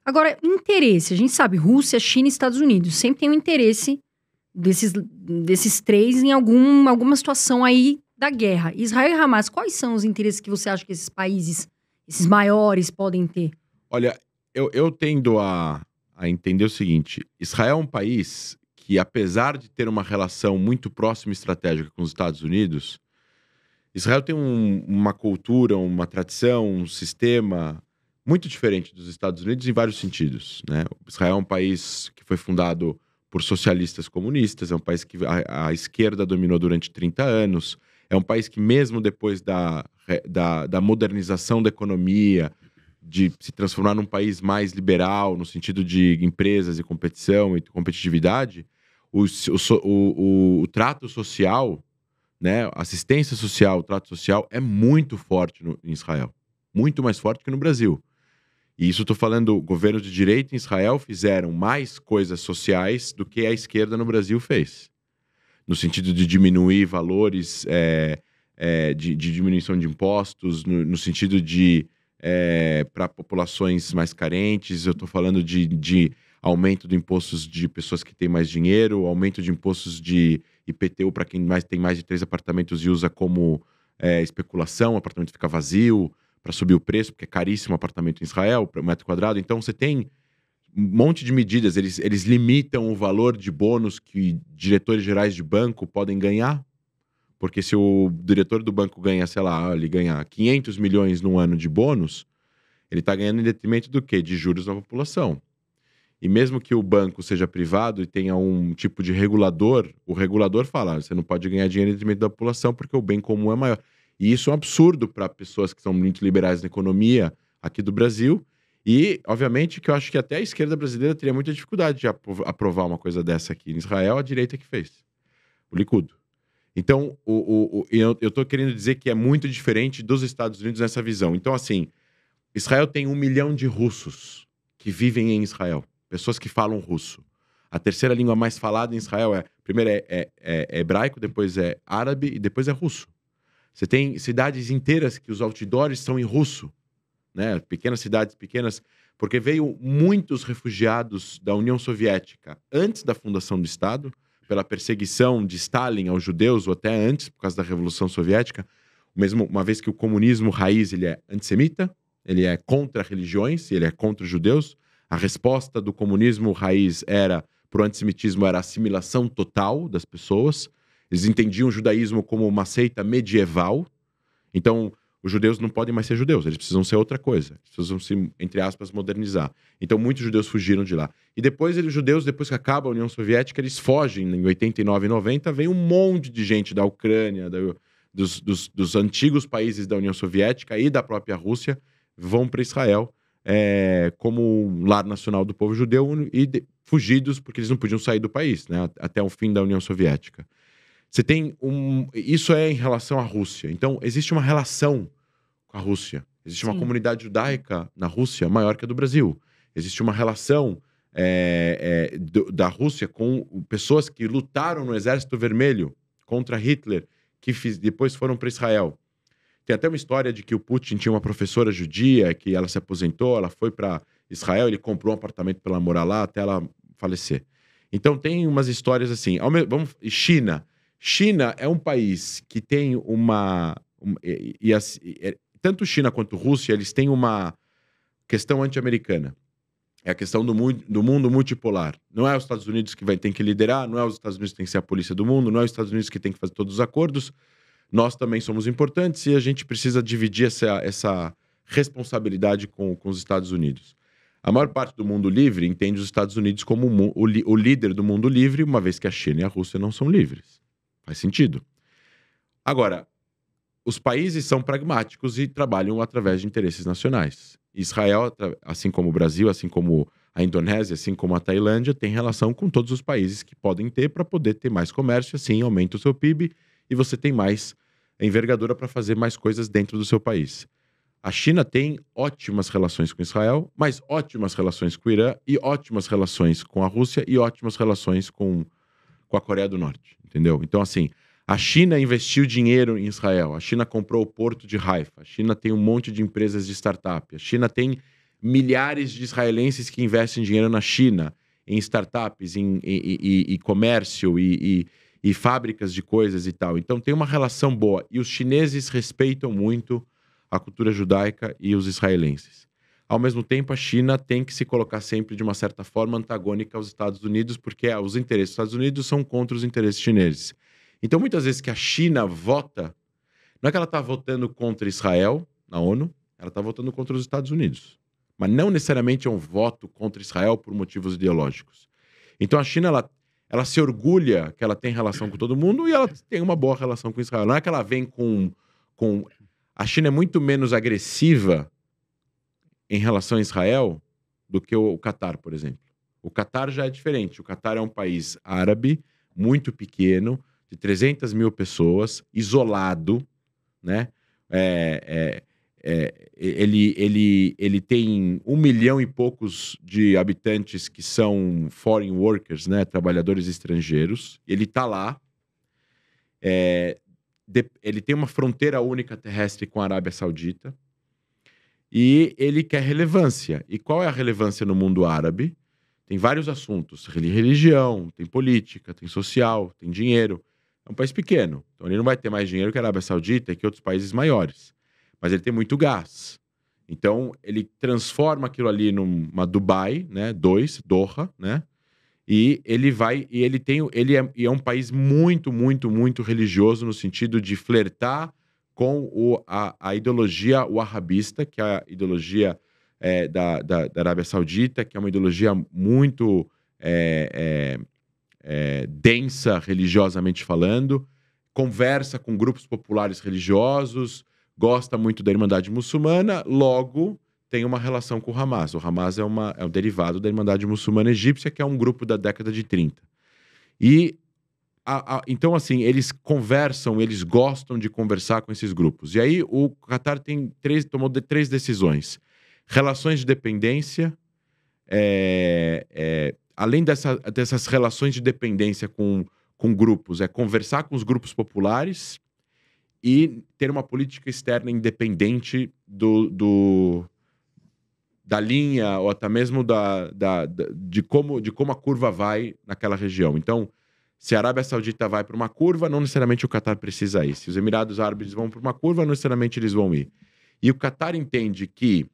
Agora, interesse. A gente sabe, Rússia, China e Estados Unidos. Sempre tem um interesse desses três em alguma situação aí da guerra. Israel e Hamas, quais são os interesses que você acha que esses países, esses maiores, podem ter? Olha, eu tendo a entender o seguinte: Israel é um país que, apesar de ter uma relação muito próxima e estratégica com os Estados Unidos, Israel tem uma cultura, uma tradição, um sistema muito diferente dos Estados Unidos em vários sentidos, né? Israel é um país que foi fundado por socialistas comunistas, é um país que a esquerda dominou durante 30 anos, é um país que mesmo depois da modernização da economia, de se transformar num país mais liberal, no sentido de empresas e competição e competitividade, o trato social, né, assistência social, o trato social é muito forte em Israel. Muito mais forte que no Brasil. E isso estou falando, governos de direita em Israel fizeram mais coisas sociais do que a esquerda no Brasil fez. No sentido de diminuir valores, de diminuição de impostos, no sentido de para populações mais carentes. Eu estou falando de aumento de impostos de pessoas que têm mais dinheiro, aumento de impostos de IPTU para quem tem mais de 3 apartamentos e usa como especulação, o apartamento fica vazio para subir o preço, porque é caríssimo o apartamento em Israel, para metro quadrado. Então você tem um monte de medidas, eles limitam o valor de bônus que diretores gerais de banco podem ganhar, porque se o diretor do banco ganha, sei lá, ele ganha 500 milhões num ano de bônus, ele está ganhando em detrimento do quê? De juros da população. E mesmo que o banco seja privado e tenha um tipo de regulador, o regulador fala, você não pode ganhar dinheiro em detrimento da população porque o bem comum é maior. E isso é um absurdo para pessoas que são muito liberais na economia aqui do Brasil. E, obviamente, que eu acho que até a esquerda brasileira teria muita dificuldade de aprovar uma coisa dessa aqui. Em Israel, a direita que fez. O Likud. Então, eu estou querendo dizer que é muito diferente dos Estados Unidos nessa visão. Então, assim, Israel tem 1 milhão de russos que vivem em Israel. Pessoas que falam russo. A terceira língua mais falada em Israel primeiro é hebraico, depois é árabe e depois é russo. Você tem cidades inteiras que os outdoors são em russo, né? Pequenas cidades, porque veio muitos refugiados da União Soviética antes da fundação do Estado, pela perseguição de Stalin aos judeus, ou até antes, por causa da Revolução Soviética, mesmo uma vez que o comunismo raiz ele é antissemita, ele é contra religiões, ele é contra os judeus. A resposta do comunismo raiz pro antissemitismo era a assimilação total das pessoas. Eles entendiam o judaísmo como uma seita medieval. Então, os judeus não podem mais ser judeus, eles precisam ser outra coisa. Eles precisam se, entre aspas, modernizar. Então, muitos judeus fugiram de lá. E depois, os judeus, depois que acaba a União Soviética, eles fogem. Em 89 e 90, vem um monte de gente da Ucrânia, dos antigos países da União Soviética e da própria Rússia, vão para Israel como lar nacional do povo judeu fugidos porque eles não podiam sair do país, né, até o fim da União Soviética. Você tem isso em relação à Rússia. Então, existe uma relação com a Rússia. Existe uma comunidade judaica na Rússia maior que a do Brasil. Existe uma relação da Rússia com pessoas que lutaram no Exército Vermelho contra Hitler, que depois foram para Israel. Tem até uma história de que o Putin tinha uma professora judia, que ela se aposentou, ela foi para Israel, ele comprou um apartamento para ela morar lá até ela falecer. Então, tem umas histórias assim. China. China é um país que tem tanto China quanto Rússia, eles têm uma questão anti-americana. É a questão do mundo multipolar. Não é os Estados Unidos que tem que liderar, não é os Estados Unidos que tem que ser a polícia do mundo, não é os Estados Unidos que tem que fazer todos os acordos. Nós também somos importantes e a gente precisa dividir essa responsabilidade com os Estados Unidos. A maior parte do mundo livre entende os Estados Unidos como o líder do mundo livre, uma vez que a China e a Rússia não são livres. Faz sentido. Agora, os países são pragmáticos e trabalham através de interesses nacionais. Israel, assim como o Brasil, assim como a Indonésia, assim como a Tailândia, tem relação com todos os países que podem ter para poder ter mais comércio, assim aumenta o seu PIB e você tem mais envergadura para fazer mais coisas dentro do seu país. A China tem ótimas relações com Israel, mas ótimas relações com o Irã e ótimas relações com a Rússia e ótimas relações com a Coreia do Norte, entendeu? Então, assim, a China investiu dinheiro em Israel, a China comprou o porto de Haifa, a China tem um monte de empresas de startup, a China tem milhares de israelenses que investem dinheiro na China, em startups, em comércio e fábricas de coisas e tal. Então tem uma relação boa. E os chineses respeitam muito a cultura judaica e os israelenses. Ao mesmo tempo, a China tem que se colocar sempre de uma certa forma antagônica aos Estados Unidos, porque os interesses dos Estados Unidos são contra os interesses chineses. Então, muitas vezes que a China vota, não é que ela está votando contra Israel na ONU, ela está votando contra os Estados Unidos. Mas não necessariamente é um voto contra Israel por motivos ideológicos. Então, a China, ela se orgulha que ela tem relação com todo mundo e ela tem uma boa relação com Israel. Não é que ela vem com... A China é muito menos agressiva em relação a Israel do que o Catar, por exemplo. O Catar já é diferente. O Catar é um país árabe, muito pequeno, de 300 mil pessoas, isolado, né? Ele tem 1 milhão e poucos de habitantes que são foreign workers, né? Trabalhadores estrangeiros. Ele está lá. Ele tem uma fronteira única terrestre com a Arábia Saudita. E ele quer relevância. E qual é a relevância no mundo árabe? Tem vários assuntos. Religião, tem política, tem social, tem dinheiro. É um país pequeno. Então ele não vai ter mais dinheiro que a Arábia Saudita e que outros países maiores. Mas ele tem muito gás. Então ele transforma aquilo ali numa Dubai, né? Doha, né? E ele é um país muito, muito, muito religioso no sentido de flertar com a ideologia wahhabista, que é a ideologia da Arábia Saudita, que é uma ideologia muito densa religiosamente falando, conversa com grupos populares religiosos, gosta muito da Irmandade Muçulmana, logo tem uma relação com o Hamas. O Hamas é um derivado da Irmandade Muçulmana Egípcia, que é um grupo da década de 30. E então, assim, eles conversam, eles gostam de conversar com esses grupos. E aí o Catar tomou 3 decisões. Relações de dependência, além dessas relações de dependência com grupos, conversar com os grupos populares e ter uma política externa independente da linha, ou até mesmo de como a curva vai naquela região. Então, se a Arábia Saudita vai para uma curva, não necessariamente o Catar precisa ir. Se os Emirados Árabes vão para uma curva, não necessariamente eles vão ir. E o Catar entende que,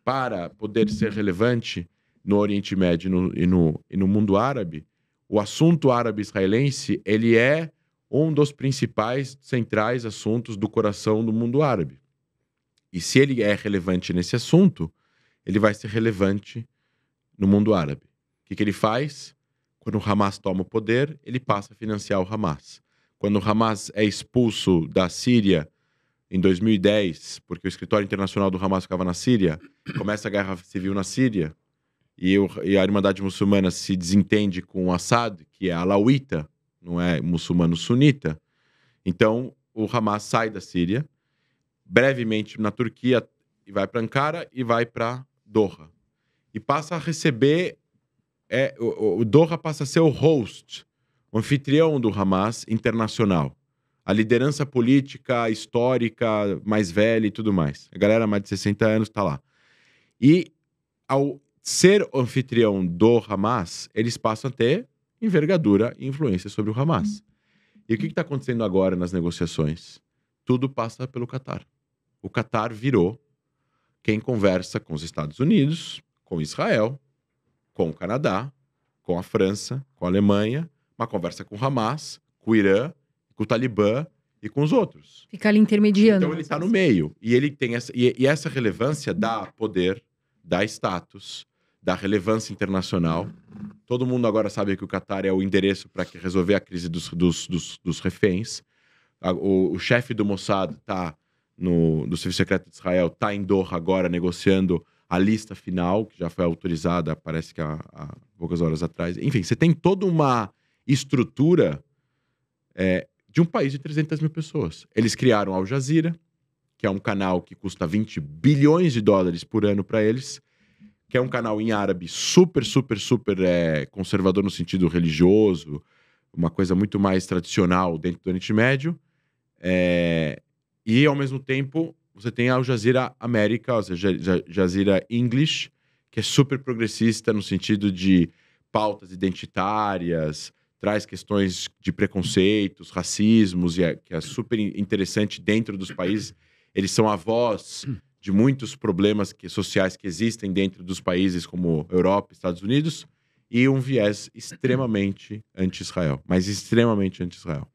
para poder ser relevante no Oriente Médio e no mundo árabe, o assunto árabe-israelense, ele é um dos principais, centrais assuntos do coração do mundo árabe. E se ele é relevante nesse assunto, ele vai ser relevante no mundo árabe. O que ele faz? Quando o Hamas toma o poder, ele passa a financiar o Hamas. Quando o Hamas é expulso da Síria em 2010, porque o escritório internacional do Hamas ficava na Síria, começa a guerra civil na Síria, e a Irmandade Muçulmana se desentende com o Assad, que é alauíta, não é muçulmano sunita. Então, o Hamas sai da Síria, brevemente na Turquia, e vai para Ankara e vai para Doha. E passa a receber... o Doha passa a ser o host, o anfitrião do Hamas internacional. A liderança política, histórica, mais velha e tudo mais. A galera mais de 60 anos está lá. E ao ser o anfitrião do Hamas, eles passam a ter envergadura e influência sobre o Hamas. E o que está acontecendo agora nas negociações? Tudo passa pelo Catar. O Catar virou quem conversa com os Estados Unidos, com Israel, com o Canadá, com a França, com a Alemanha, uma conversa com o Hamas, com o Irã, com o Talibã e com os outros. Fica ali intermediando. Então ele está no meio. E ele tem essa relevância dá poder, dá status, dá relevância internacional. Todo mundo agora sabe que o Catar é o endereço para resolver a crise dos reféns. O chefe do Mossad do Serviço Secreto de Israel está em Doha agora negociando a lista final, que já foi autorizada, parece que há poucas horas atrás. Enfim, você tem toda uma estrutura de um país de 300 mil pessoas. Eles criaram Al Jazeera, que é um canal que custa 20 bilhões de dólares por ano para eles, que é um canal em árabe super, super, super conservador no sentido religioso, uma coisa muito mais tradicional dentro do Oriente Médio. E, ao mesmo tempo, você tem a Al Jazeera América, ou seja, Jazeera English, que é super progressista no sentido de pautas identitárias, traz questões de preconceitos, racismos, que é super interessante dentro dos países. Eles são a voz de muitos problemas sociais que existem dentro dos países como Europa, Estados Unidos, e um viés extremamente anti-Israel, mas extremamente anti-Israel.